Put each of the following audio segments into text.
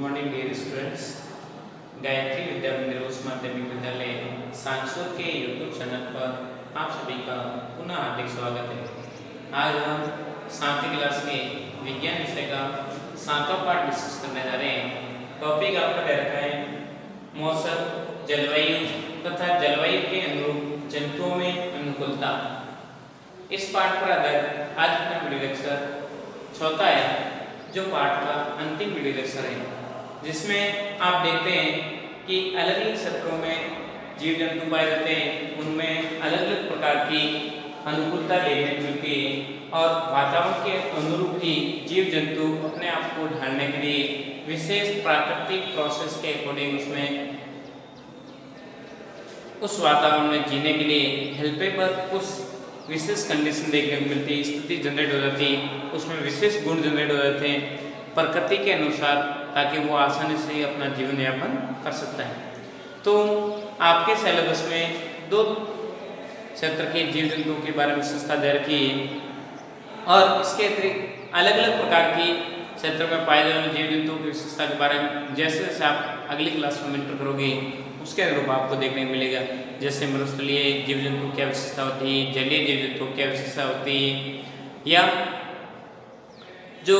Morning dear students. Gayatri Vidya Mandir उच्च माध्यमिक विद्यालय सांसोर के यूट्यूब चैनल पर आप सभी का पुनः हार्दिक स्वागत है। आज हम 7वीं क्लास के विज्ञान विषय का 7वां पाठ डिस्कस करने जा रहे हैं। टॉपिक आपका दे रखा है मौसम, जलवायु तथा जलवायु के अनुरूप जंतुओं में अनुकूलता। इस पाठ पर आधारित आज का वीडियो लेक्चर चौथा है, जो पाठ का अंतिम वीडियो लेक्चर है, जिसमें आप देखते हैं कि अलग अलग क्षेत्रों में जीव जंतु पाए जाते हैं, उनमें अलग अलग प्रकार की अनुकूलता देखने को मिलती है और वातावरण के अनुरूप ही जीव जंतु अपने आप को ढालने के लिए विशेष प्राकृतिक प्रोसेस के अकॉर्डिंग उसमें उस वातावरण में जीने के लिए हेल्पेबल कुछ विशेष कंडीशन देखने को मिलती है, स्थिति जनरेट हो जाती है, उसमें विशेष गुण जनरेट हो जाते हैं प्रकृति के अनुसार, ताकि वो आसानी से अपना जीवन यापन कर सकता है। तो आपके सिलेबस में दो क्षेत्र के जीव जंतुओं के बारे में विशेषता दे रखी है और इसके अतिरिक्त अलग अलग प्रकार की क्षेत्र में पाए जाने वाले जीव जंतुओं की विशेषता के बारे में जैसे जैसे आप अगली क्लास में एंटर करोगे उसके अनुरूप आपको देखने को मिलेगा। जैसे मरुस्थलीय जीव जंतु क्या विशेषता होती है, जलीय जीव जंतु क्या विशेषता होती है, या जो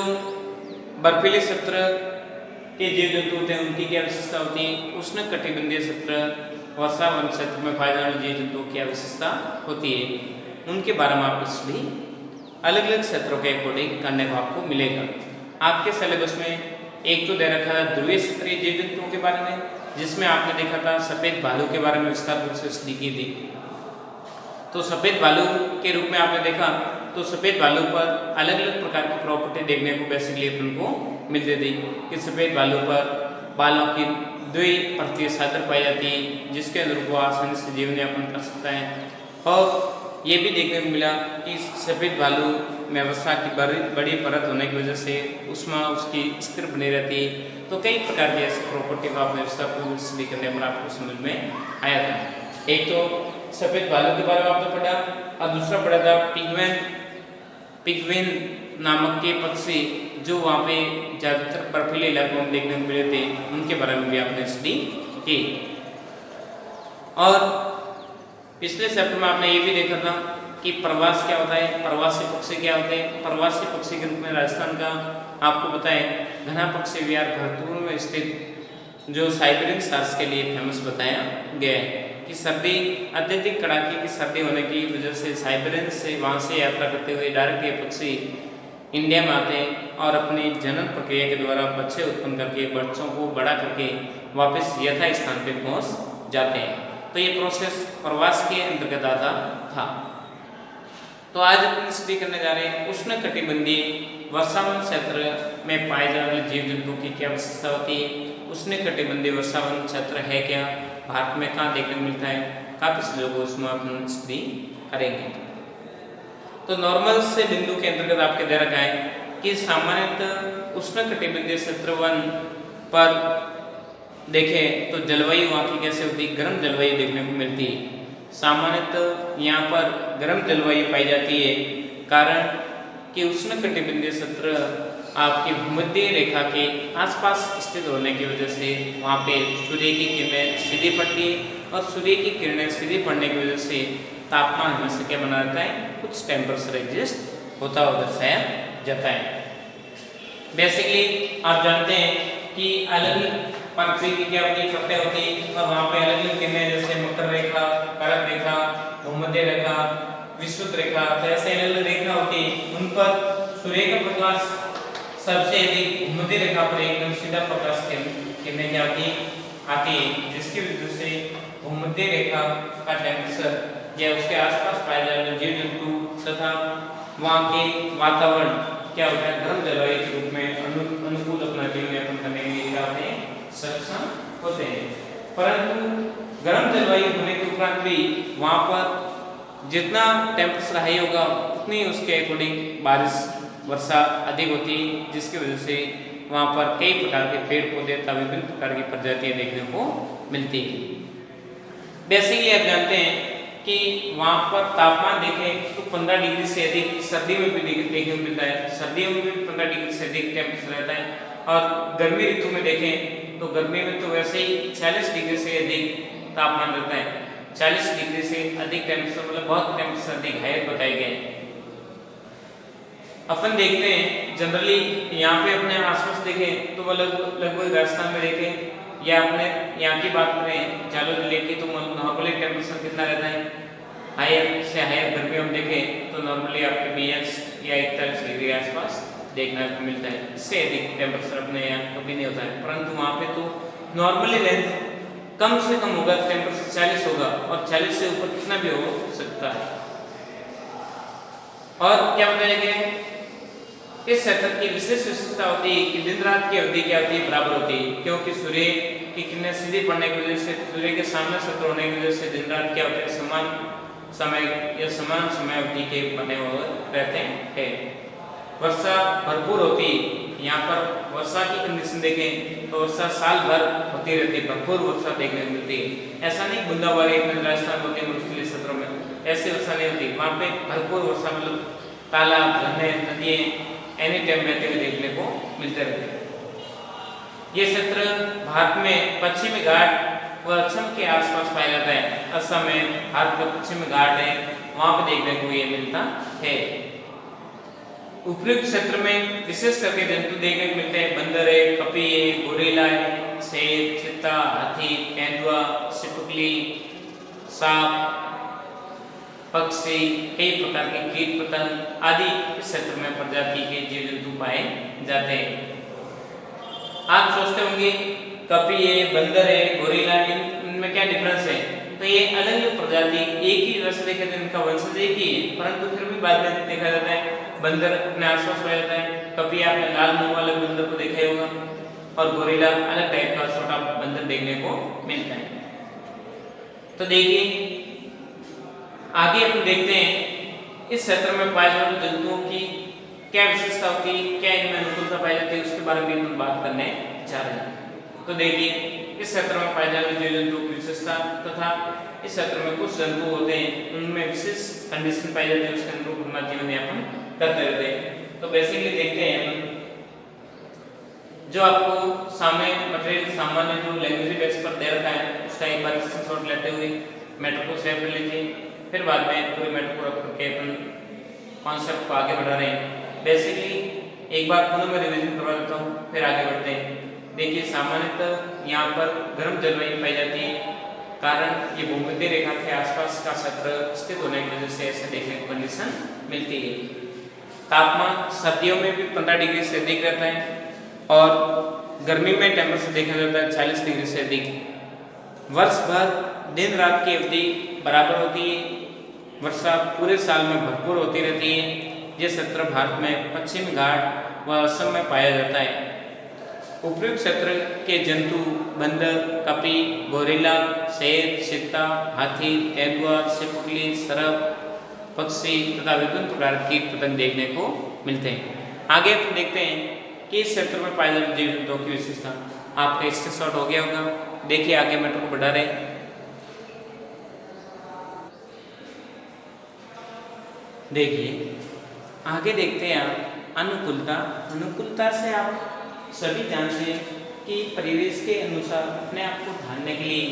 बर्फीले क्षेत्र के जीव जंतु होते हैं उनकी क्या विशेषता होती है, उष्ण कटिबंधीय क्षेत्र वर्षा वन क्षेत्र में पाए जाने वाले जीव जंतु क्या विशेषता होती है, उनके बारे में आपको स्टडी अलग अलग क्षेत्रों के अकॉर्डिंग करने को आपको मिलेगा। आपके सिलेबस में एक तो दे रखा था ध्रुवीय क्षेत्रीय जीव जंतुओं के बारे में, जिसमें आपने देखा था सफेद भालू के बारे में विस्तार रूप से स्टडी की थी। तो सफेद भालू के रूप में आपने देखा तो सफेद भालू पर अलग अलग प्रकार की प्रॉपर्टी देखने को बेसिकली अपन को मिलती थी कि सफेद भालू पर बालों की द्विपरतीय सादर पाई जाती है, जिसके अनुरूप वो आसानी से जीवन यापन कर सकता है। और ये भी देखने को मिला कि सफेद भालू में वसा की बड़ी परत होने की वजह से उसमें उसकी स्थिर बनी रहती है। तो कई प्रकार की ऐसी प्रॉपर्टी को आपने विस्तारपूर्वक स्टडी करने पर आपको समझ में आया था। एक तो सफेद भालू के बारे में आपने पढ़ा और दूसरा पढ़ा था पिग्विन नामक के पक्षी जो वहाँ पे ज़्यादातर बर्फीले इलाकों में देखने को मिले थे, उनके बारे में भी आपने स्टडी की। और पिछले चैप्टर में आपने ये भी देखा था कि प्रवास क्या होता है, प्रवासी पक्षी क्या होते हैं। प्रवासी पक्षी के रूप में राजस्थान का आपको पता है घना पक्षी विहार भरतपुर में स्थित जो साइबेरियन सार्स के लिए फेमस बताया गया है कि सर्दी अत्यधिक कड़ाके की सर्दी होने की वजह से साइबेरियन से वहाँ से यात्रा करते हुए डायरेक्ट ये पक्षी इंडिया में आते हैं और अपनी जनन प्रक्रिया के द्वारा बच्चे उत्पन्न करके बच्चों को बड़ा करके वापस यथा स्थान पे पहुँच जाते हैं। तो ये प्रोसेस प्रवास के अंतर्गत आता था। तो आज अपन स्टडी करने जा रहे हैं उष्ण कटिबंधीय वर्षावन क्षेत्र में पाए जाने वाले जीव जंतुओं की क्या विशेषता होती है, उष्ण कटिबंधीय वर्षावन क्षेत्र है क्या, भारत में कहाँ देखने को मिलता है, काफी चीजों को उसमें अपन स्टडी करेंगे। तो नॉर्मल से बिंदु के अंतर्गत आपके दे रखा है कि सामान्यतः उष्ण कटिबंधीय क्षेत्र वन पर देखें तो जलवायु वहाँ की कैसे होती है, गर्म जलवायु देखने को मिलती है। सामान्यतः यहाँ पर गर्म जलवायु पाई जाती है, कारण कि उष्ण कटिबंधीय क्षेत्र आपकी भूमध्य रेखा के आसपास स्थित होने की वजह से वहाँ पे सूर्य की किरणें सीधी पड़ती है और सूर्य की किरणें सीधी पड़ने की वजह से तापमान हमेशा क्या बना रहता है, कुछ टेम्परेचर एडजस्ट होता हुआ दर्शाया जाता है। बेसिकली आप जानते हैं कि अलग अलग पृथ्वी की क्या होती है, पट्टे होती है और वहाँ पे अलग अलग किरणें जैसे मकर रेखा, करक रेखा, भूमध्य रेखा, विषुवत रेखा, तो ऐसे अलग अलग रेखा होती है। उन पर सूर्य का प्रकाश सबसे अधिक भूमध्य रेखा पर एकदम सीधा प्रकाश किरणें क्या होती आती है, जिसकी वजह से भूमध्य रेखा का टेम्परेचर या उसके आसपास पाए जाने वाले जीव जंतु तथा वहाँ के वातावरण क्या होता है, गर्म जलवायु के रूप में अनुकूल अपना जीवन यापन करने के लिए क्या होते हैं, सक्षम होते हैं। परंतु गर्म जलवायु होने के उपरांत भी वहाँ पर जितना टेम्परेचर हाई होगा उतनी उसके अकॉर्डिंग बारिश वर्षा अधिक होती है, जिसकी वजह से वहाँ पर कई प्रकार के पेड़ पौधे तथा विभिन्न प्रकार की प्रजातियां देखने को मिलती है। बेसिकली आप जानते हैं कि वहाँ पर तापमान देखें तो 15 डिग्री से अधिक सर्दी में भी देखने को मिलता है, सर्दियों में भी 15 डिग्री से अधिक टेम्परेचर रहता है और गर्मी ऋतु में देखें तो गर्मी में तो वैसे ही 46 डिग्री से अधिक तापमान रहता है। 40 डिग्री से अधिक टेम्परेचर मतलब बहुत टेम्परेचर अधिक है बताए गए। अपन देखते हैं जनरली यहाँ पे अपने आसपास देखें तो वो लगभग राजस्थान में देखें या अपने यहाँ की बात करें जालोर जिले की तो नॉर्मली टेम्परेचर कितना रहता है, हायर से हायर गर्मी हम देखें तो नॉर्मली आपके 42 या 41 डिग्री के आसपास देखने को मिलता है। इससे अधिक टेम्परेचर अपने यहाँ कभी नहीं होता है, परंतु वहाँ पे तो नॉर्मली रेंज कम से कम होगा, टेम्परेचर 40 होगा और 40 से ऊपर कितना भी हो सकता है। और क्या बताया गया है, इस क्षेत्र की विशेष विशेषता होती है कि दिन रात की अवधि क्या होती है, बराबर होती है, क्योंकि सूर्य की किरणें सीधी पड़ने की वजह से, सूर्य के सामने क्षेत्र होने की वजह से दिन रात क्या होते हैं, समान समय या समान समय अवधि के बने हुए रहते हैं। वर्षा भरपूर होती है, यहाँ पर वर्षा की कंडीशन देखें तो वर्षा साल भर होती रहती है, भरपूर वर्षा देखने को मिलती है। ऐसा नहीं बूंदाबांदी राजस्थान होती है मरुस्थलीय क्षेत्रों में ऐसी वर्षा नहीं होती, वहाँ पे भरपूर वर्षा मतलब तालाब, झरने, नदियाँ एनी टाइम बहते हुए देखने को मिलते रहते हैं। ये क्षेत्र भारत में पश्चिमी घाट व असम के आसपास पाया जाता है। असम में भारत का पश्चिमी घाट है, वहाँ पे देखने को ये मिलता है। उपयुक्त क्षेत्र में विशेष करके जंतु देखने को मिलते हैं, बंदर है, कपी है, गोरिल्ला है, शेर, चीता, हाथी, तेंदुआ, छिपकली, सांप, पक्षी, कई प्रकार के कीट पतंग आदि इस क्षेत्र में प्रजाति के जीव जंतु पाए जाते हैं। आप सोचते होंगे कपी है, बंदर है, गोरिल्ला, इनमें क्या डिफरेंस है? तो ये अलग अलग प्रजाति एक ही वैसे देखे तो इनका वंशज एक ही है, परंतु फिर भी बाद में देखा जाता है बंदर अपने आसपास पाया जाता है। कपी आपने लाल मुंह वाले बंदर को देखा होगा और गोरिल्ला अलग टाइप का छोटा बंदर देखने को मिलता है। तो देखिए आगे हम देखते हैं इस क्षेत्र में पाए जाने वाले जंतुओं की क्या विशेषता होती है, क्या इनमें अनुकूलता पाई जाती है, उसके बारे में हम बात करने जा रहे हैं। तो देखिए इस क्षेत्र में पाए जाने वाले जंतुओं की विशेषता तथा इस क्षेत्र में कुछ जंतु होते हैं उनमें विशेष कंडीशन पाई जाती है, उसके अनुरूप अपना जीवन यापन करते रहते हैं। तो बेसिकली देखते हैं जो आपको सामने मटेरियल सामान्य जो लैंग्वेज बेस पर दे रखा है उसका एक बार स्क्रीनशॉट लेते हुए मैटर को सेव कर लीजिए, फिर बाद में पूरे मैटर को रख करके अपन कॉन्सेप्ट को आगे बढ़ा रहे हैं। बेसिकली एक बार पुनः मैं रिवीजन करवा देता हूँ, फिर आगे बढ़ते हैं। देखिए सामान्यतः यहाँ पर गर्म जलवायु पाई जाती है, कारण ये भूमध्य रेखा के आसपास का क्षेत्र स्थित होने की वजह से ऐसे देखने को कंडीशन मिलती है। तापमान सर्दियों में भी 15 डिग्री से अधिक रहता है और गर्मी में टेम्परेचर देखा जाता है 40 डिग्री से अधिक। वर्ष भर दिन रात की अवधि बराबर होती है, वर्षा पूरे साल में भरपूर होती रहती है। यह क्षेत्र भारत में पश्चिमी घाट व असम में पाया जाता है। उपयुक्त क्षेत्र के जंतु बंदर, कपी, गोरिल्ला, शेर, चीता, हाथी, तेंदुआ, छिपकली, सरप, पक्षी तथा विभिन्न प्रकार के कीट पतंग देखने को मिलते हैं। आगे हम देखते हैं कि इस क्षेत्र में पाए जाने वाले जीव जंतुओं की विशेषता। आपका स्क्रीनशॉट हो गया होगा, देखिए आगे मैटर को बढ़ा रहे हैं। देखिए आगे देखते हैं आप अनुकूलता। अनुकूलता से आप सभी जानते हैं कि परिवेश के अनुसार अपने आप को ढालने के लिए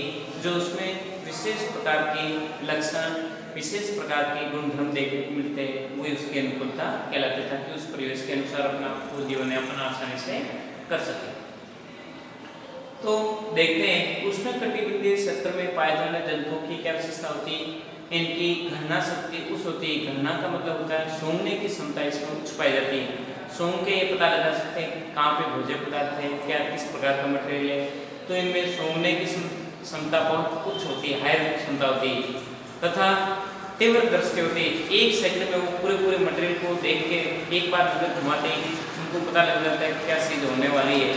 जो उसमें विशेष प्रकार के लक्षण, विशेष प्रकार के गुणधर्म देखने को मिलते हैं वही उसकी अनुकूलता कहलाती है, ताकि उस परिवेश के अनुसार अपना आपको जीवन यापन आसानी से कर सके। तो देखते हैं उष्णकटिबंधीय क्षेत्र में पाए जाने वाले जंतुओं की क्या विशेषता होती है। इनकी गणना शक्ति उच्च होती है। गणना का मतलब होता है सूंघने की क्षमता इसमें उच्च पाई जाती है। सूंघ के ये पता लगा सकते हैं कहाँ पे भोज्य पदार्थ है, क्या किस प्रकार का मटेरियल है। तो इनमें सूंघने की क्षमता बहुत उच्च होती है, हायर क्षमता होती है तथा तीव्र दृष्टि होती है। एक सेकंड में वो पूरे मटेरियल को देख के एक बार नजर घुमाते हैं, उनको पता लग जाता है क्या चीज होने वाली है।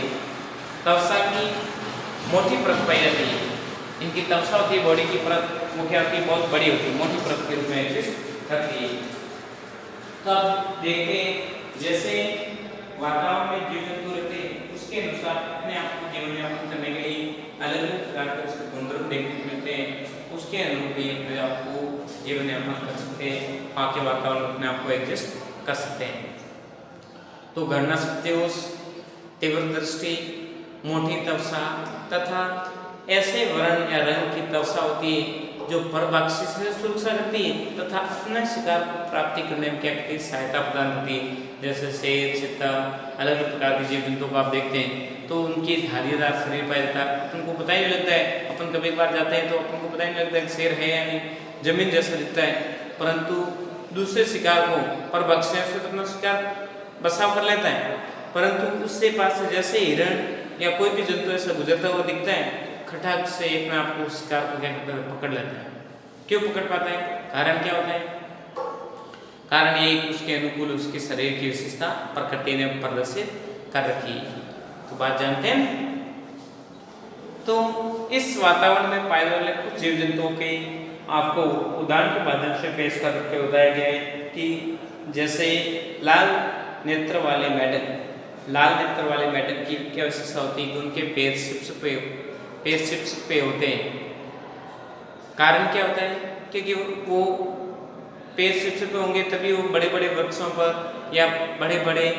त्वचा की मोटी परत पाई जाती है। इनकी त्वचा होती है, बॉडी की परत मुख्य होती है, बहुत बड़ी होती है, मोटी परत के रूप में एग्जिस्ट करती है। तो अब देखते हैं जैसे वातावरण में जीव जंतु रहते हैं उसके अनुसार अपने आप को जीवन यापन करने के लिए अलग अलग प्रकार के उसके गुणधर्म देखने को मिलते हैं, उसके अनुरूप ही अपने आप को जीवन यापन कर सकते हैं, वहाँ के वातावरण में अपने आप को एडजस्ट कर सकते हैं। तो गणना शक्ति तीव्र दृष्टि, मोटी त्वचा तथा ऐसे वर्ण या रंग की त्वचा होती है जो परभक्षी से सुरक्षा करती है तथा अपने शिकार को प्राप्ति करने में क्या करती है, सहायता प्रदान करती है। जैसे शेर, चीता, अलग अलग प्रकार के जीव जंतु को आप देखते हैं तो उनकी धारीदार शरीर पाया जाता है, उनको पता ही नहीं लगता है। अपन कभी बार जाते हैं तो अपन को पता ही नहीं लगता है शेर है या नहीं, जमीन जैसा दिखता है, परंतु दूसरे शिकार को परभक्षी से तो अपना शिकार बचाव कर लेता है, परंतु उससे पास से जैसे हिरण या कोई भी जंतु ऐसा गुजरता हुआ दिखता है, खटाक से अपने आप को शिकार को क्या करता है, पकड़ लेता है। क्यों पकड़ पाता है, कारण क्या होता है? कारण यही उसके अनुकूल उसके शरीर की विशेषता प्रकृति ने प्रदर्शित कर रखी है। तो बात जानते हैं। तो इस वातावरण में पाए जाने वाले कुछ जीव जंतुओं के आपको उदाहरण के माध्यम से पेश करके बताया गया है कि जैसे लाल नेत्र वाले मेढक, लाल नेत्र वाले मेढक की क्या विशेषता होती है कि उनके पैर चिप्स पे होते हैं। कारण क्या होता है? क्योंकि वो पैर चिप्स पे होंगे तभी वो बड़े बड़े वृक्षों पर या बड़े बड़े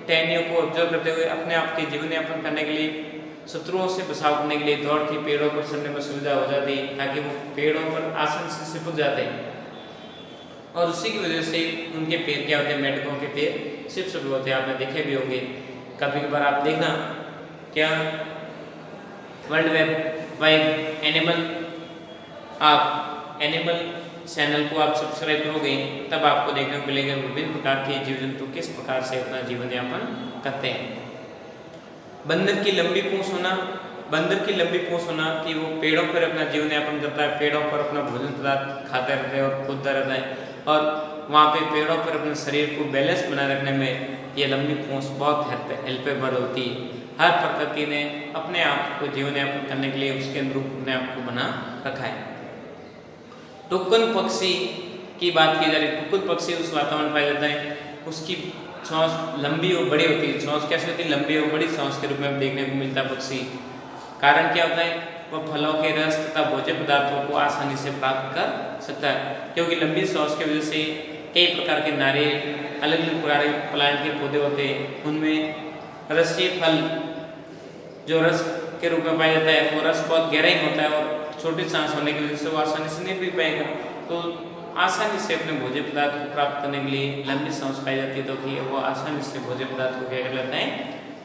टहनियों को ऑब्जर्व करते हुए अपने आप के जीवन यापन करने के लिए, शत्रुओं से बचाव करने के लिए दौड़ती पेड़ों पर चढ़ने में सुविधा हो जाती है ताकि वो पेड़ों पर आसानी से चिपक जाते हैं। और उसी की वजह से उनके पैर क्या होते हैं, मेढकों के पैर चिप्स पे होते हैं। आपने देखे भी होंगे, कभी कभार आप देखना क्या वर्ल्ड वाइड एनिमल चैनल को आप सब्सक्राइब करोगे तब आपको देखने को मिलेगा विभिन्न प्रकार के जीव जंतु किस प्रकार से अपना जीवन यापन करते हैं। बंदर की लंबी पूंछ होना कि वो पेड़ों पर अपना जीवन यापन करता है, पेड़ों पर अपना भोजन पदार्थ खाता रहता है और कूदता रहता है, और वहाँ पे पेड़ों पर अपने शरीर को बैलेंस बनाए रखने में ये लंबी पूंछ बहुत हेल्पेबल होती है। हर प्रकृति ने अपने आप को जीवन यापन करने के लिए उसके अनुरूप अपने आप को बना रखा है। टुक्कन पक्षी की बात की जा रही है। टुक्कन पक्षी उस वातावरण पाया जाता है, उसकी चोंच लंबी और बड़ी होती है। चोंच कैसे होती है? लंबी और बड़ी चोंच के रूप में देखने को मिलता है पक्षी। कारण क्या होता है? वह फलों के रस तथा भोज्य पदार्थों को आसानी से प्राप्त कर सकता है, क्योंकि लंबी चोंच की वजह से कई प्रकार के नारियल, अलग अलग प्रकार के प्लांट के पौधे होते हैं, उनमें रसीय फल जो रस के रूप में पाया जाता है, वो रस बहुत गहरा ही होता है और छोटी सांस होने की वजह से वो आसानी से नहीं पी पाएगा। तो आसानी से अपने भोज्य पदार्थ को प्राप्त करने के लिए लंबी सांस पाई जाती है, तो कि वो आसानी से भोज्य पदार्थ को क्या कर लेता है,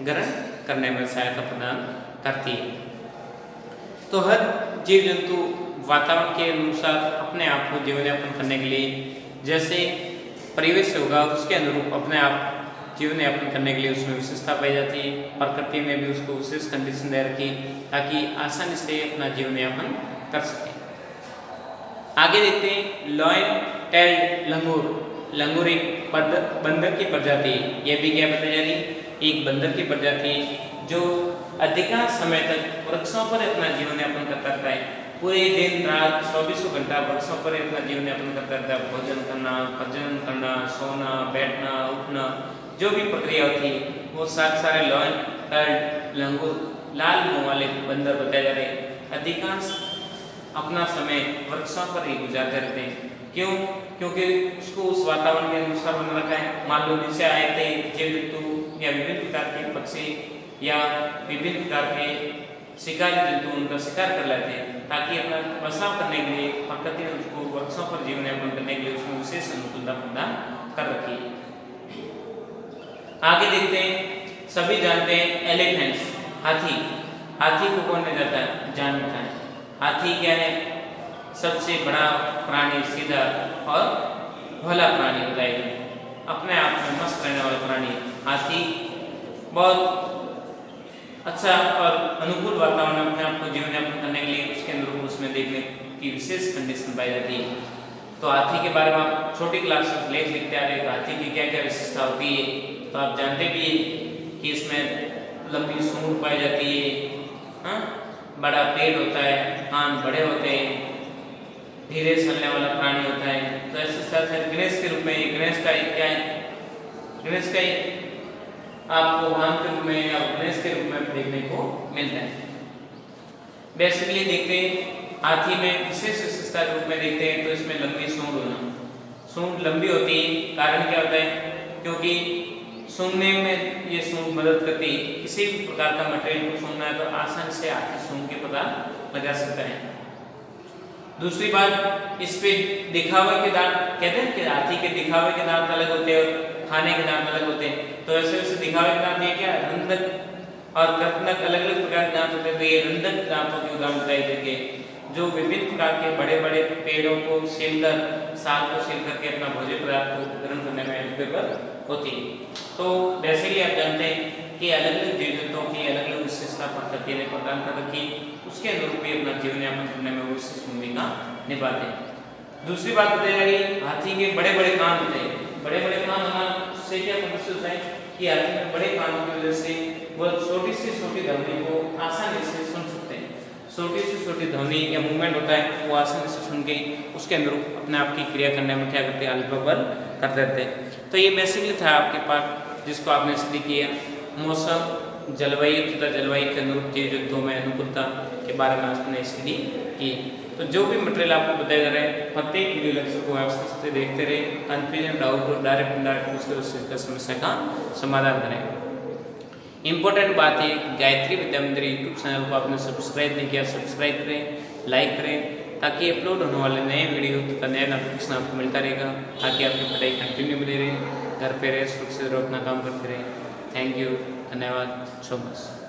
ग्रहण करने में सहायता प्रदान करती है। तो हर जीव जंतु वातावरण के अनुसार अपने आप को जीवन यापन करने के लिए जैसे परिवेश होगा उसके अनुरूप अपने आप जीवन यापन करने के लिए उसमें विशेषता पाई जाती है। प्रकृति में भी उसको विशेष कंडीशन दे रखी ताकि आसानी से अपना जीवन यापन कर सके। आगे देखते हैं लॉयन टेल्ड लंगूर। लंगूर एक बंदर की प्रजाति है। यह भी क्या बताई जा रही, एक बंदर की प्रजाति जो अधिकांश समय तक वृक्षों पर अपना जीवन यापन करता रहता है। पूरे दिन रात 24 घंटा वृक्षों पर अपना जीवन यापन करता रहता है। भोजन करना, प्रजनन करना, सोना, बैठना, उठना, जो भी प्रक्रिया होती है वो सारे लॉयन टेल्ड लंगूर, लाल मुंह वाले बंदर बताए जा रहे हैं, अधिकांश अपना समय वृक्षों पर ही गुजारते रहते हैं। क्यों? क्योंकि उसको उस वातावरण के अनुसार बना रखा है। मान लो नीचे आए थे जीव जंतु या विभिन्न प्रकार के पक्षी या विभिन्न प्रकार के शिकारी जंतु उनका शिकार कर लेते हैं ताकि अपना बचाव करने के लिए प्रकृति ने उसको वृक्षों पर जीवन यापन करने के लिए उसमें विशेष अनुकूलता प्रदान कर रखी है। आगे देखते हैं, सभी जानते हैं एलिफेंट्स, हाथी। हाथी को कौन नहीं जानता है? हाथी क्या है? सबसे बड़ा प्राणी, सीधा और भोला प्राणी बताएगा, अपने आप में मस्त रहने वाला प्राणी। हाथी बहुत अच्छा और अनुकूल वातावरण में अपने आप को जीवन यापन करने के लिए उसके अनुरूप उसमें देखने की विशेष कंडीशन पाई जाती है। तो हाथी के बारे में आप छोटी क्लास में लेख लिखते आ रहे हैं, हाथी की क्या क्या विशेषता होती है तो आप जानते भी हैं कि इसमें लंबी सूंड पाई जाती है, बड़ा पेट होता है, कान बड़े होते हैं, धीरे चलने वाला प्राणी होता है। तो ऐसे साथ गणेश के रूप में, गणेश का क्या है, गणेश का आपको वाहन के रूप में या गणेश के रूप में देखने को मिलता है। बेसिकली देखते हैं हाथी में विशेष विशेषता के रूप में देखते हैं तो इसमें लंबी सूंड होना। सूंड लंबी होती है, कारण क्या होता है? क्योंकि सूंघने में ये सूंघ मदद करती है। किसी भी प्रकार का मटेरियल को सूंघना है तो आसानी से हाथ से सूंघ के पता लगा सकता है। दूसरी बात, इस पे दिखावे के दांत, कहते हैं कि हाथी के दिखावे के दांत अलग होते हैं और खाने के दांत अलग होते हैं, तो ऐसे वैसे दिखावे के दांत ये क्या रंधक और कर्तनक अलग अलग प्रकार के दांत होते हैं, तो ये रंधक दांतों की उदाहरण बताई देती है जो विभिन्न प्रकार के बड़े बड़े पेड़ों को छीलकर, साल को छील करके अपना भोज्य पदार्थ को ग्रहण करने में हेल्प होती है। तो वैसे ही आप जानते हैं कि अलग अलग जीव जंतुओं की अलग अलग विशेषता प्रकृति ने प्रदान कर रखी, उसके अनुरूप भी अपना जीवन यापन करने में विशेष भूमिका निभाते हैं। दूसरी बात बताई जा रही है, हाथी के बड़े बड़े कान होते हैं। बड़े बड़े कान होना से क्या समस्या होता है कि हाथी में बड़े कानों की वजह से वह छोटी से छोटी ध्वनि को आसानी से सुन सकते हैं। छोटी से छोटी ध्वनि या मूवमेंट होता है वो आसानी से सुन के उसके अनुरूप अपने आप की क्रिया करने में क्या करते हैं, अल्पबल कर देते हैं। तो ये बेसिकली था आपके पास जिसको आपने स्टडी किया, मौसम, जलवायु तथा जलवायु के अनुरूप जीव जंतुओं में अनुकूलता के बारे में आपने स्टडी की। तो जो भी मटेरियल आपको बताया जा रहा है प्रत्येक वीडियो लेक्चर को व्यवस्थित से देखते रहे, कन्फ्यूजन डाउट और डायरेक्ट इनडायरेक्ट पूछकर उसका समस्या का समाधान करें। इंपॉर्टेंट बात है, गायत्री विद्या मंदिर यूट्यूब चैनल को आपने सब्सक्राइब नहीं किया, सब्सक्राइब करें, लाइक करें, ताकि अपलोड होने वाले नए वीडियो तथा नया नोटिफिकेशन आपको मिलता रहेगा, ताकि आपकी पढ़ाई कंटिन्यू बनी रहे, घर पे रहे, सुरक्षित रहो, अपना काम करते रहे। थैंक यू, धन्यवाद सो मच।